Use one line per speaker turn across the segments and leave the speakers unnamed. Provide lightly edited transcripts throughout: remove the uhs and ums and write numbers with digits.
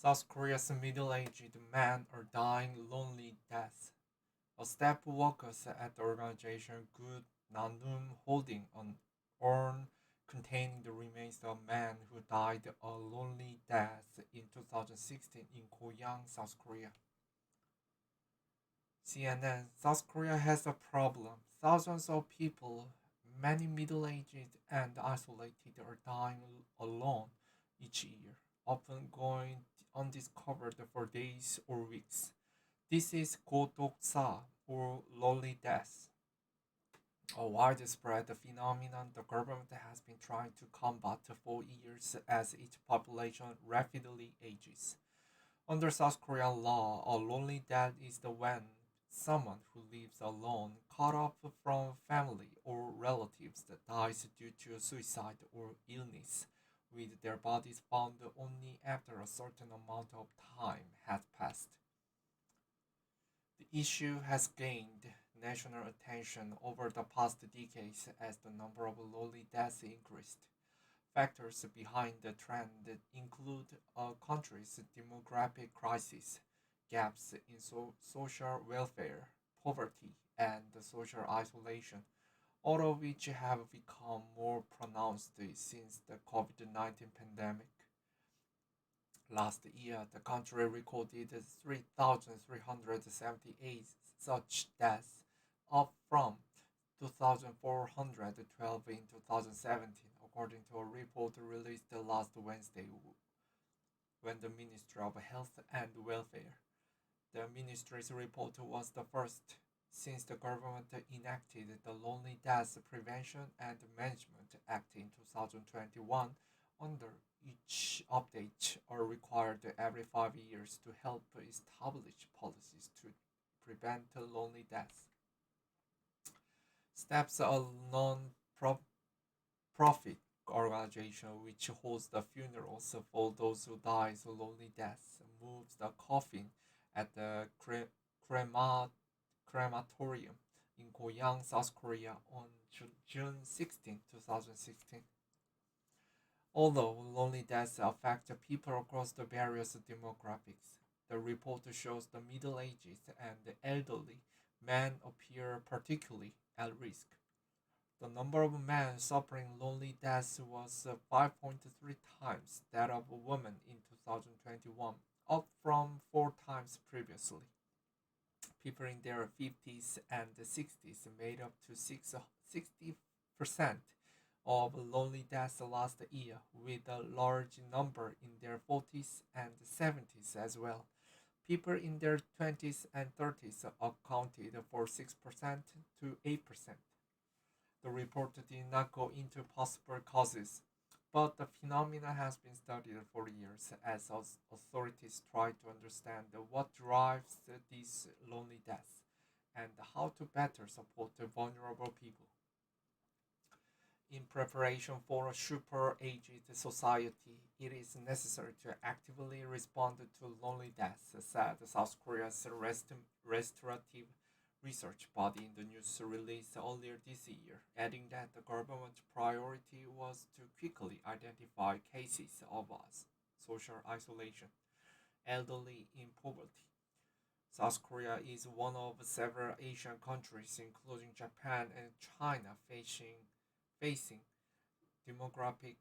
South Korea's middle-aged men are dying lonely deaths. A step workers at the organization Good Nanum holding an urn containing the remains of a man who died a lonely death in 2016 in Goyang, South Korea. CNN, South Korea has a problem. Thousands of people, many middle-aged and isolated, are dying alone each year, often going undiscovered for days or weeks. This is godoksa, or lonely death, a widespread phenomenon the government has been trying to combat for years as its population rapidly ages. Under South Korean law, a lonely death is the when someone who lives alone, cut off from family or relatives, that dies due to suicide or illness, with their bodies found only after a certain amount of time has passed. The issue has gained national attention over the past decades as the number of lonely deaths increased. Factors behind the trend include a country's demographic crisis, gaps in social welfare, poverty, and social isolation, all of which have become more pronounced since the COVID 19 pandemic. Last year, the country recorded 3,378 such deaths, up from 2,412 in 2017, according to a report released last Wednesday when the Ministry of Health and Welfare. The ministry's report was the first since the government enacted the Lonely Deaths Prevention and Management Act in 2021. Under each update are required every 5 years to help establish policies to prevent lonely deaths. STEPS, a non-profit organization which holds the funerals for those who die lonely deaths, moves the coffin at the crema- crematorium in Goyang, South Korea on June 16, 2016. Although lonely deaths affect people across the various demographics, the report shows the middle-aged and the elderly men appear particularly at risk. The number of men suffering lonely deaths was 5.3 times that of women in 2021, up from 4 times previously. People in their 50s and 60s made up to 60% of lonely deaths last year, with a large number in their 40s and 70s as well. People in their 20s and 30s accounted for 6% to 8%. The report did not go into possible causes, but the phenomena has been studied for years as authorities try to understand what drives these lonely deaths and how to better support the vulnerable people. In preparation for a super-aged society, it is necessary to actively respond to lonely deaths, said South Korea's restorative research body in the news release earlier this year, adding that the government's priority was to quickly identify cases of social isolation, elderly in poverty. South Korea is one of several Asian countries, including Japan and China, facing demographic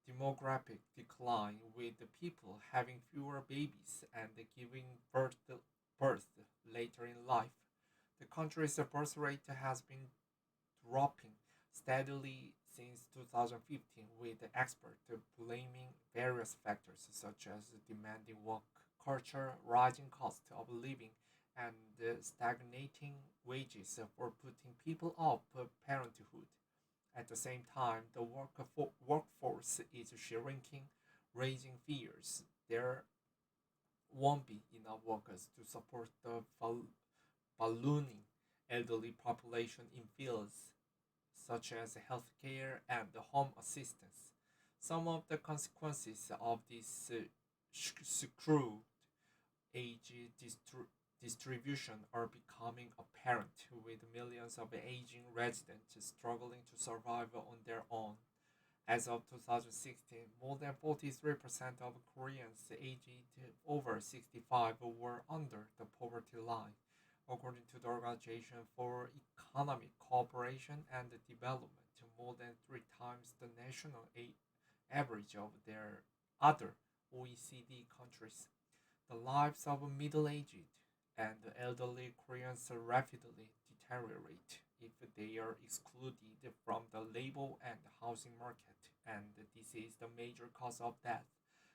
demographic decline, with the people having fewer babies and giving birth later in life. The country's birth rate has been dropping steadily since 2015, with experts blaming various factors such as demanding work culture, rising cost of living, and stagnating wages for putting people off parenthood. At the same time, the workforce is shrinking, raising fears there won't be enough workers to support the ballooning elderly population in fields such as healthcare and home assistance. Some of the consequences of this screwed age distribution are becoming apparent, with millions of aging residents struggling to survive on their own. As of 2016, more than 43% of Koreans aged over 65 were under the poverty line, according to the Organization for Economic Cooperation and Development, more than three times the national average of their other OECD countries. The lives of middle-aged and elderly Koreans rapidly deteriorate if they are excluded from the labor and housing market, and this is the major cause of death.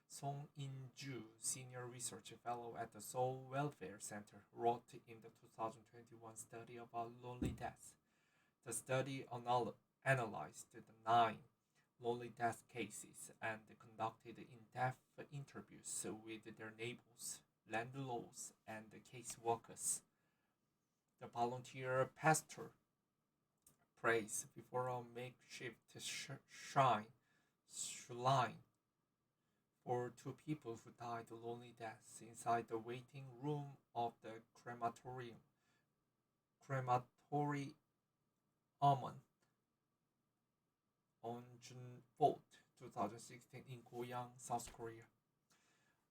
Song In-ju, senior research fellow at the Seoul Welfare Center, wrote in the 2021 study about lonely deaths. The study analyzed the nine lonely death cases and conducted in-depth interviews with their neighbors, landlords, and case workers. The volunteer pastor prays before a makeshift shrine for two people who died lonely deaths inside the waiting room of the crematorium. Crematorium on June 4th, 2016 in Goyang, South Korea.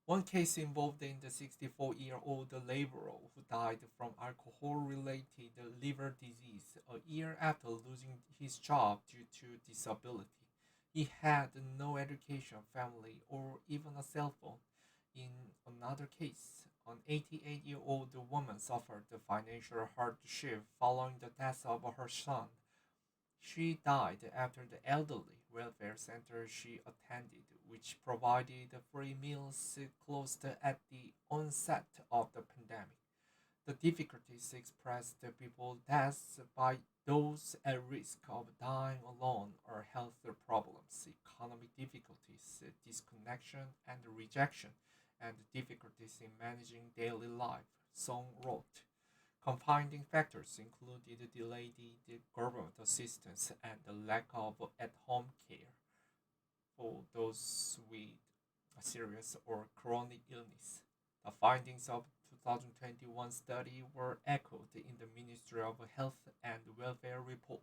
One case involved in the 64-year-old laborer who died from alcohol-related liver disease a year after losing his job due to disability. He had no education, family, or even a cell phone. In another case, an 88-year-old woman suffered financial hardship following the death of her son. She died after the elderly welfare center she attended, which provided free meals, closed at the onset of the pandemic. The difficulties expressed before deaths by those at risk of dying alone are health problems, economic difficulties, disconnection and rejection, and difficulties in managing daily life, Song wrote. Confining factors included delayed government assistance and the lack of at-home care for those with a serious or chronic illness. The findings of 2021 study were echoed in the Ministry of Health and Welfare report,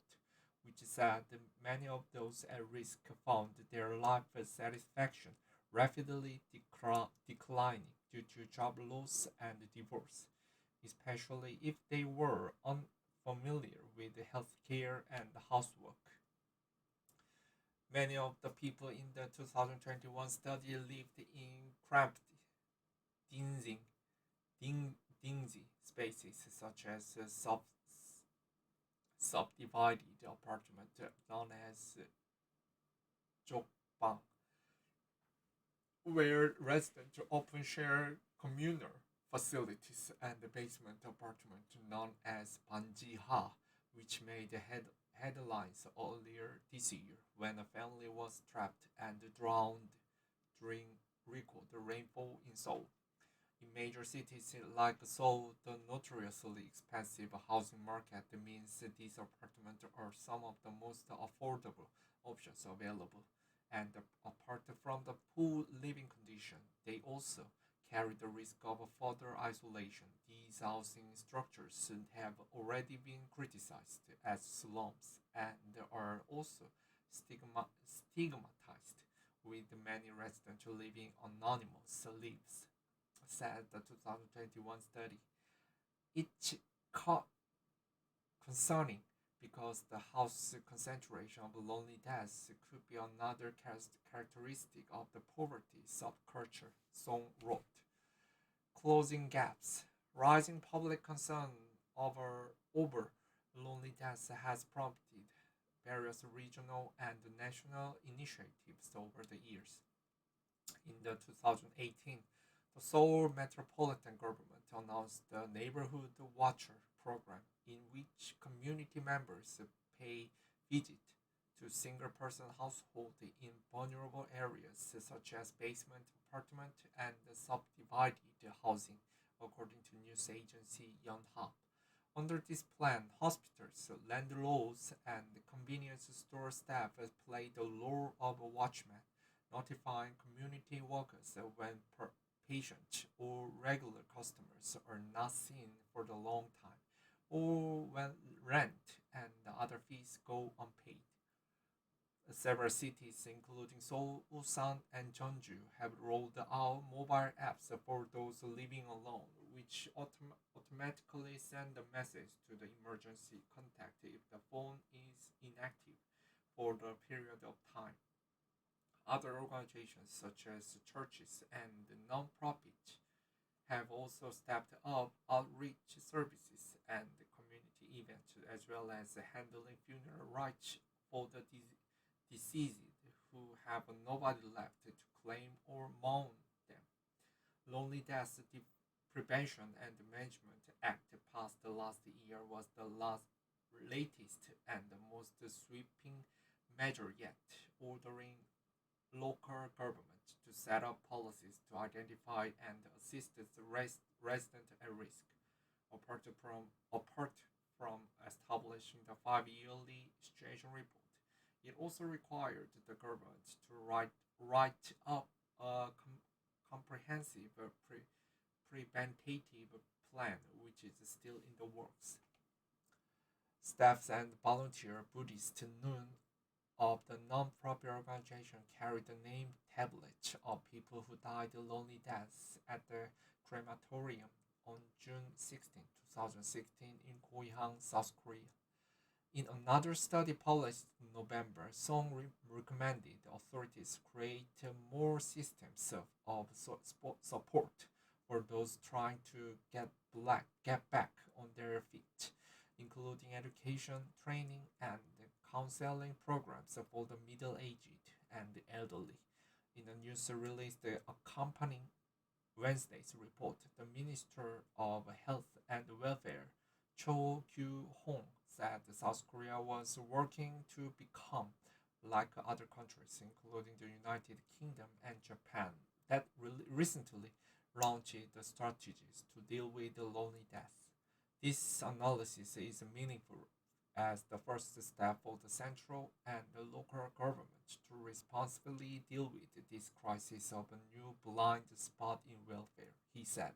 which said many of those at risk found their life satisfaction rapidly declining due to job loss and divorce, especially if they were unfamiliar with healthcare and housework. Many of the people in the 2021 study lived in cramped, dingy, dingy spaces such as subdivided apartment known as jokbang, where residents often share communal facilities, and the basement apartment known as banjiha, which made headlines earlier this year when a family was trapped and drowned during record rainfall in Seoul. In major cities like Seoul, the notoriously expensive housing market means these apartments are some of the most affordable options available. And apart from the poor living condition, they also carry the risk of further isolation. These housing structures have already been criticized as slums and are also stigmatized, with many residents living anonymous lives, said the 2021 study. It's concerning because the house concentration of lonely deaths could be another characteristic of the poverty subculture, Song wrote. Closing gaps. Rising public concern over lonely deaths has prompted various regional and national initiatives over the years. In the 2018, the Seoul Metropolitan Government announced the Neighborhood Watcher program, in which community members pay visit to single-person households in vulnerable areas such as basement apartment and subdivided housing, according to news agency Yonhap. Under this plan, hospitals, landlords, and convenience store staff play the role of watchmen, notifying community workers when patients or regular customers are not seen for a long time, or when rent and other fees go unpaid. Several cities, including Seoul, Ulsan, and Jeonju, have rolled out mobile apps for those living alone, which automatically send a message to the emergency contact if the phone is inactive for the period of time. Other organizations, such as churches and non-profit, have also stepped up outreach services and community events, as well as handling funeral rites for the deceased who have nobody left to claim or mourn them. Lonely Death Prevention and Management Act passed last year was the latest and most sweeping measure yet, ordering local government to set up policies to identify and assist the resident at risk. Apart from establishing the five-yearly situation report, it also required the government to write up a comprehensive preventative plan, which is still in the works. Staffs and volunteer Buddhist Noon of the non-profit organization carried the name tablet of people who died lonely deaths at the crematorium on June 16, 2016 in Goihang, South Korea. In another study published in November, Song recommended authorities create more systems of support for those trying to get back on their feet, including education, training, and counseling programs for the middle-aged and the elderly. In a news release accompanying Wednesday's report, the Minister of Health and Welfare, Cho Kyu-hong, said South Korea was working to become like other countries, including the United Kingdom and Japan, that recently launched the strategies to deal with the lonely death. This analysis is meaningful as the first step for the central and the local government to responsibly deal with this crisis of a new blind spot in welfare, he said.